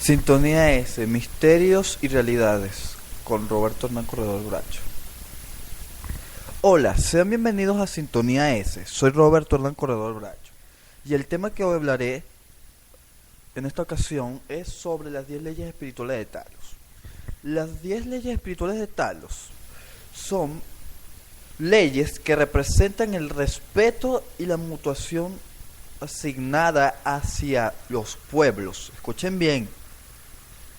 Sintonía S, Misterios y Realidades, con Roberto Hernán Corredor Bracho. Hola, sean bienvenidos a Sintonía S, soy Roberto Hernán Corredor Bracho. Y el tema que hoy hablaré en esta ocasión es sobre las 10 leyes espirituales de Talos. Las 10 leyes espirituales de Talos son leyes que representan el respeto y la mutuación asignada hacia los pueblos. Escuchen bien.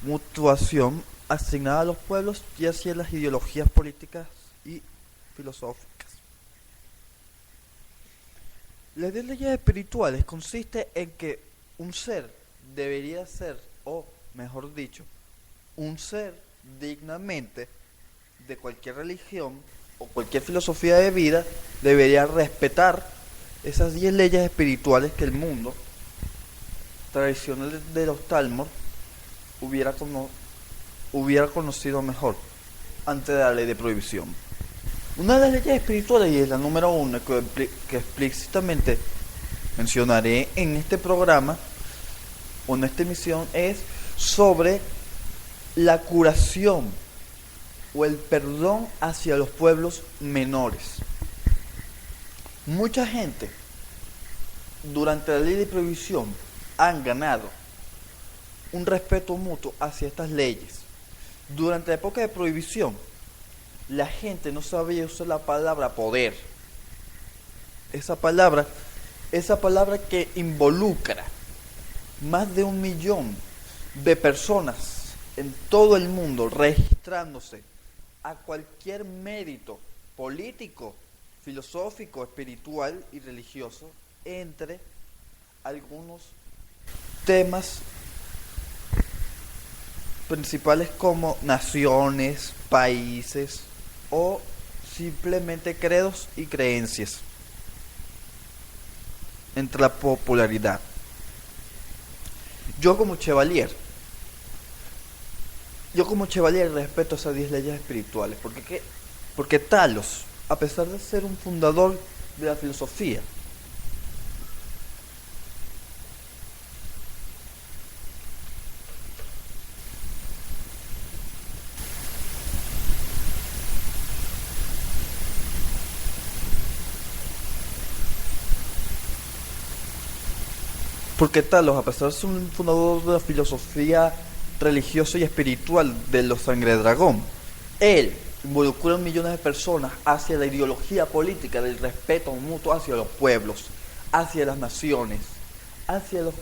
Mutuación asignada a los pueblos y hacia las ideologías políticas y filosóficas. Las 10 leyes espirituales consiste en que un ser debería ser, o mejor dicho, un ser dignamente de cualquier religión o cualquier filosofía de vida debería respetar esas 10 leyes espirituales que el mundo tradicional de los Talmud hubiera conocido mejor antes de la ley de prohibición. Una de las leyes espirituales, y es la número 1, que explícitamente mencionaré en este programa o en esta emisión, es sobre la curación o el perdón hacia los pueblos menores. Mucha gente durante la ley de prohibición han ganado un respeto mutuo hacia estas leyes. Durante la época de prohibición, la gente no sabía usar la palabra poder. Esa palabra que involucra más de 1 millón de personas en todo el mundo registrándose a cualquier mérito político, filosófico, espiritual y religioso, entre algunos temas principales como naciones, países o simplemente credos y creencias entre la popularidad. Yo como Chevalier respeto esas 10 leyes espirituales porque Talos, a pesar de ser un fundador de la filosofía, a pesar de ser un fundador de la filosofía religiosa y espiritual de los Sangre Dragón, él involucró a millones de personas hacia la ideología política del respeto mutuo hacia los pueblos, hacia las naciones, hacia las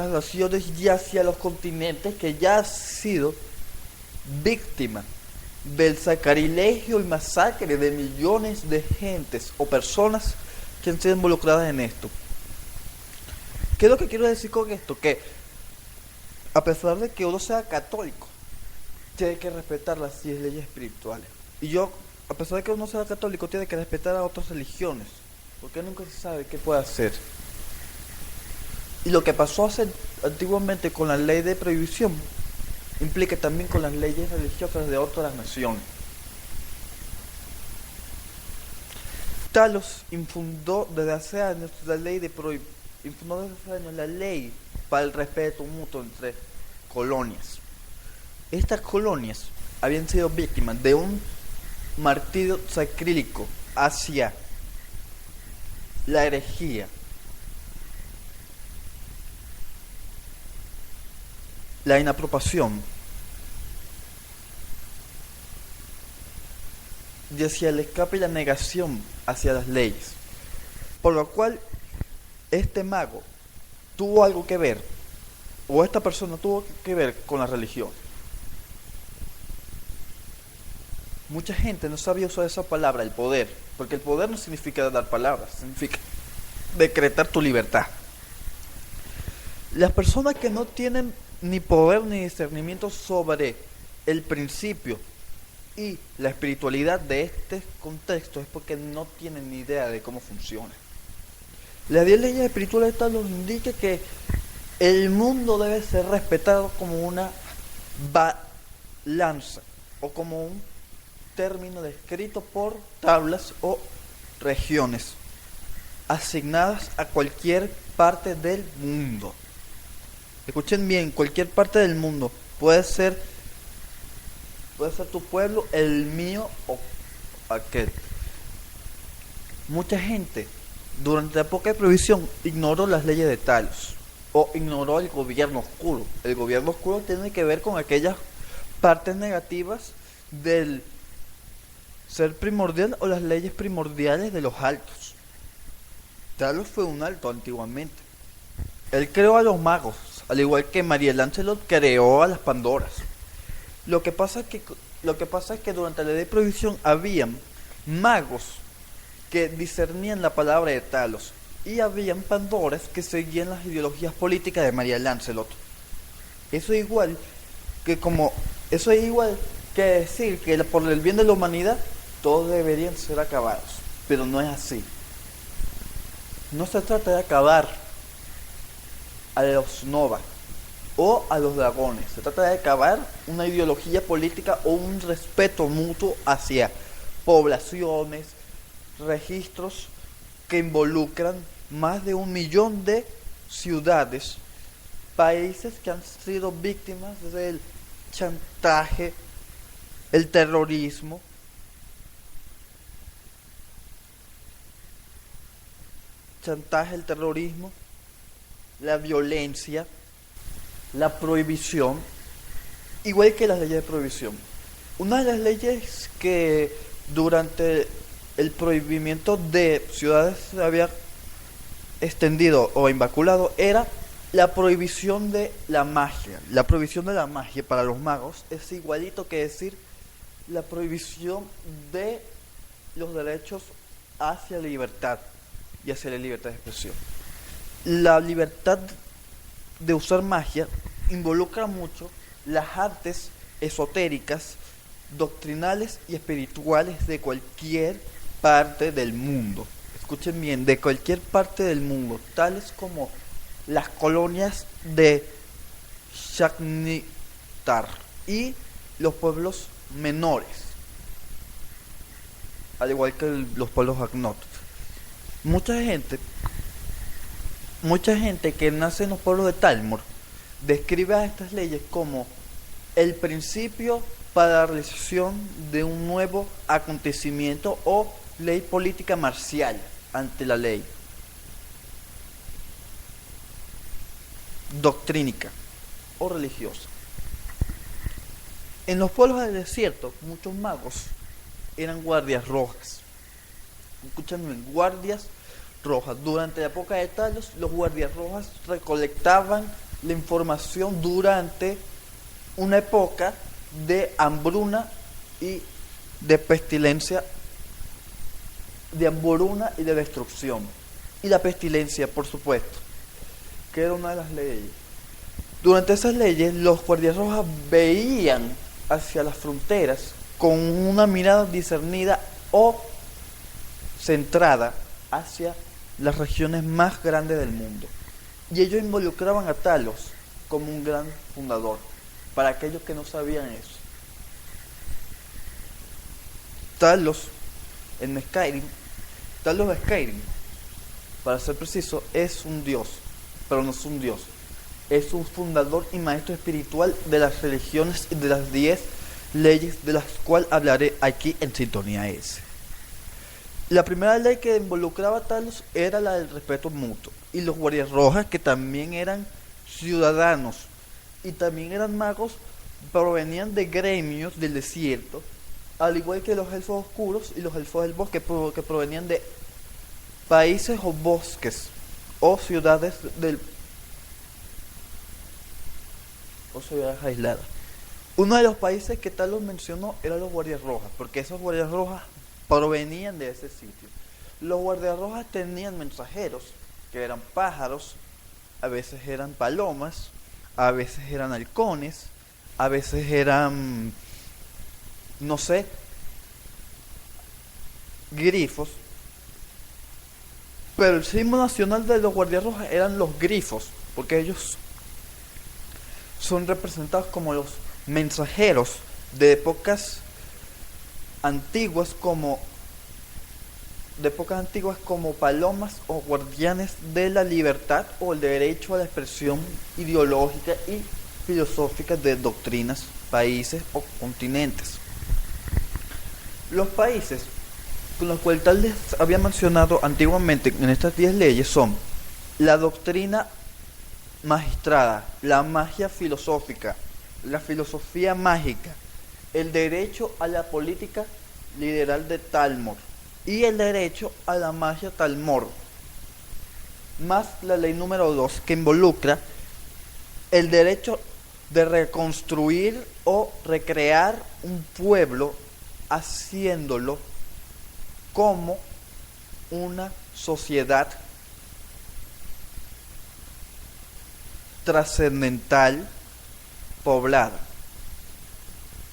naciones y hacia los continentes que ya han sido víctimas del sacrilegio y masacre de millones de gentes o personas que han sido involucradas en esto. ¿Qué es lo que quiero decir con esto? Que a pesar de que uno sea católico, tiene que respetar las 10 leyes espirituales. Y yo, a pesar de que uno sea católico, tiene que respetar a otras religiones, porque nunca se sabe qué puede hacer. Y lo que pasó antiguamente con la ley de prohibición implica también con las leyes religiosas de otras naciones. Talos infundó desde hace años la ley para el respeto mutuo entre colonias. Estas colonias habían sido víctimas de un martirio sacrílico hacia la herejía, la inapropiación y hacia el escape y la negación hacia las leyes, por lo cual este mago tuvo algo que ver, o esta persona tuvo que ver con la religión. Mucha gente no sabía usar esa palabra, el poder, porque el poder no significa dar palabras, significa decretar tu libertad. Las personas que no tienen ni poder ni discernimiento sobre el principio y la espiritualidad de este contexto es porque no tienen ni idea de cómo funciona. Las 10 leyes espirituales nos indica que el mundo debe ser respetado como una balanza o como un término descrito por tablas o regiones asignadas a cualquier parte del mundo. Escuchen bien, cualquier parte del mundo. Puede ser tu pueblo, el mío o aquel. Mucha gente durante la época de prohibición ignoró las leyes de Talos o ignoró el gobierno oscuro. El gobierno oscuro tiene que ver con aquellas partes negativas del ser primordial o las leyes primordiales de los altos. Talos fue un alto antiguamente. Él creó a los magos, al igual que María Lancelot creó a las Pandoras. Lo que pasa es que durante la ley de prohibición habían magos que discernían la palabra de Talos y habían Pandoras que seguían las ideologías políticas de María Lancelot. Eso es igual que decir que por el bien de la humanidad todos deberían ser acabados, pero no es así. No se trata de acabar a los Nova o a los dragones, se trata de acabar una ideología política o un respeto mutuo hacia poblaciones, registros que involucran más de 1 millón de ciudades, países que han sido víctimas del chantaje, el terrorismo, la violencia, la prohibición, igual que las leyes de prohibición. Una de las leyes que durante el prohibimiento de ciudades se había extendido o inmaculado era la prohibición de la magia. La prohibición de la magia para los magos es igualito que decir la prohibición de los derechos hacia la libertad y hacia la libertad de expresión. La libertad de usar magia involucra mucho las artes esotéricas, doctrinales y espirituales de cualquier parte del mundo. Escuchen bien, de cualquier parte del mundo, tales como las colonias de Shagnitar y los pueblos menores, al igual que los pueblos Agnot. Mucha gente que nace en los pueblos de Talmor describe a estas leyes como el principio para la realización de un nuevo acontecimiento o ley política marcial ante la ley doctrínica o religiosa. En los pueblos del desierto, muchos magos eran guardias rojas. Escuchen bien, guardias rojas. Durante la época de Talos, los guardias rojas recolectaban la información durante una época de hambruna y de pestilencia, de hambruna y de destrucción. Y la pestilencia, por supuesto, que era una de las leyes. Durante esas leyes, los guardias rojas veían hacia las fronteras con una mirada discernida o centrada hacia las regiones más grandes del mundo. Y ellos involucraban a Talos como un gran fundador, para aquellos que no sabían eso. Talos de Skyrim, para ser preciso, es un dios, pero no es un dios. Es un fundador y maestro espiritual de las religiones y de las 10 leyes de las cuales hablaré aquí en Sintonía S. La primera ley que involucraba a Talos era la del respeto mutuo. Y los guardias rojas, que también eran ciudadanos y también eran magos, provenían de gremios del desierto, al igual que los elfos oscuros y los elfos del bosque, que provenían de países o bosques o ciudades aisladas. Uno de los países que Talos mencionó eran los guardias rojas, porque esos guardias rojas provenían de ese sitio. Los guardias rojas tenían mensajeros, que eran pájaros, a veces eran palomas, a veces eran halcones, a veces eran, no sé, grifos. Pero el símbolo nacional de los guardias rojas eran los grifos, porque ellos son representados como los mensajeros de épocas antiguas, como de épocas antiguas como palomas o guardianes de la libertad o el derecho a la expresión ideológica y filosófica de doctrinas, países o continentes. Los países con los cuales tal les había mencionado antiguamente en estas 10 leyes son la doctrina magistrada, la magia filosófica, la filosofía mágica, el derecho a la política liberal de Talmor y el derecho a la magia Talmor, más la ley número 2 que involucra el derecho de reconstruir o recrear un pueblo haciéndolo como una sociedad trascendental poblada.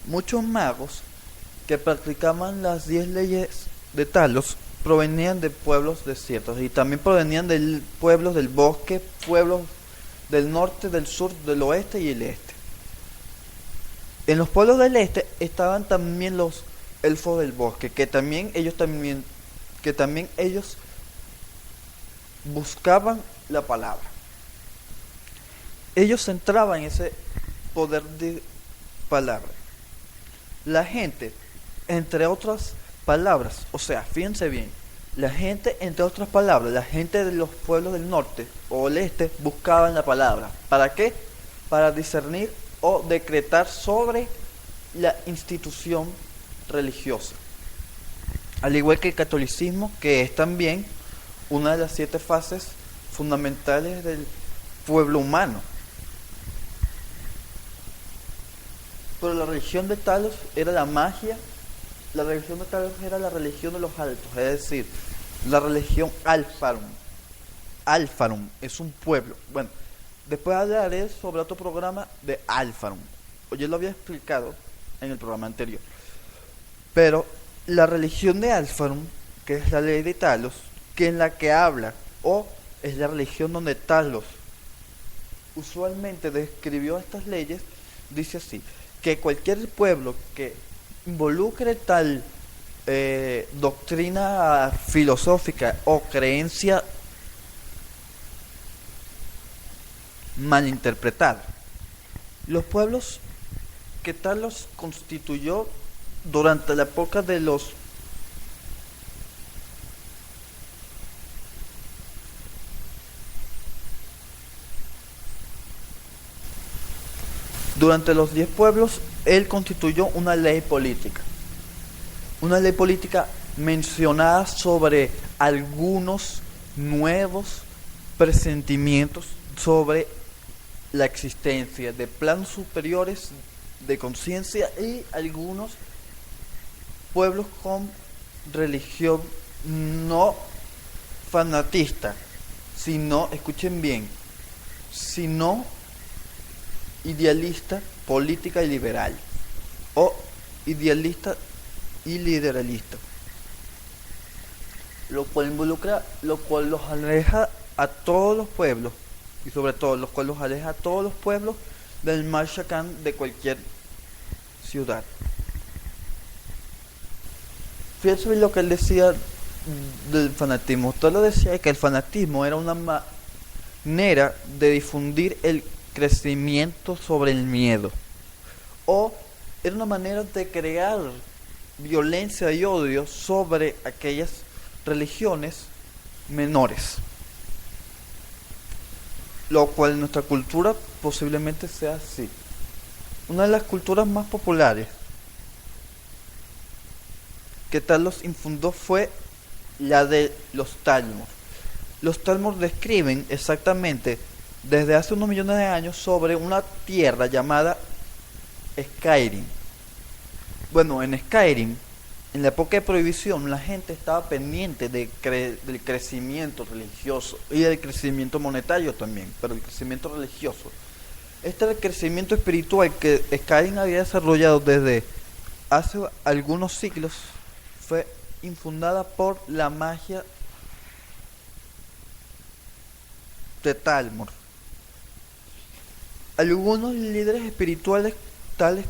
Muchos magos que practicaban las 10 leyes de Talos provenían de pueblos desiertos y también provenían de pueblos del bosque, pueblos del norte, del sur, del oeste y el este. En los pueblos del este estaban también los elfos del bosque, que también ellos buscaban la palabra. Ellos entraban en ese poder de palabra. La gente, entre otras palabras, o sea, fíjense bien, la gente, entre otras palabras, la gente de los pueblos del norte o el este buscaban la palabra. ¿Para qué? Para discernir o decretar sobre la institución religiosa. Al igual que el catolicismo, que es también una de las 7 fases fundamentales del pueblo humano. Pero la religión de Talos era la magia, la religión de Talos era la religión de los altos, es decir, la religión Alfarum. Alfarum es un pueblo. Bueno, después hablaré sobre otro programa de Alfarum. Yo lo había explicado en el programa anterior. Pero la religión de Alfarum, que es la ley de Talos, que es la que habla, o es la religión donde Talos usualmente describió estas leyes, dice así: que cualquier pueblo que involucre tal doctrina filosófica o creencia malinterpretada. Los pueblos que Talos constituyó durante la época de los Durante los 10 pueblos, él constituyó una ley política. Una ley política mencionada sobre algunos nuevos presentimientos sobre la existencia de planos superiores de conciencia y algunos pueblos con religión no fanatista, sino, escuchen bien, sino idealista, política y liberal, o idealista y liberalista, lo cual los aleja a todos los pueblos, y sobre todo lo cual los aleja a todos los pueblos del mal Shacán de cualquier ciudad. Fíjense bien lo que él decía del fanatismo. Usted lo decía, que el fanatismo era una manera de difundir el crecimiento sobre el miedo, o era una manera de crear violencia y odio sobre aquellas religiones menores, lo cual en nuestra cultura posiblemente sea así. Una de las culturas más populares que Talos infundó fue la de los Talmor. Los Talmor describen exactamente desde hace unos millones de años sobre una tierra llamada Skyrim. Bueno, en Skyrim, en la época de prohibición, la gente estaba pendiente del crecimiento religioso y del crecimiento monetario también, pero el crecimiento religioso. Este era el crecimiento espiritual que Skyrim había desarrollado desde hace algunos siglos, fue infundada por la magia de Talmor. Algunos líderes espirituales tales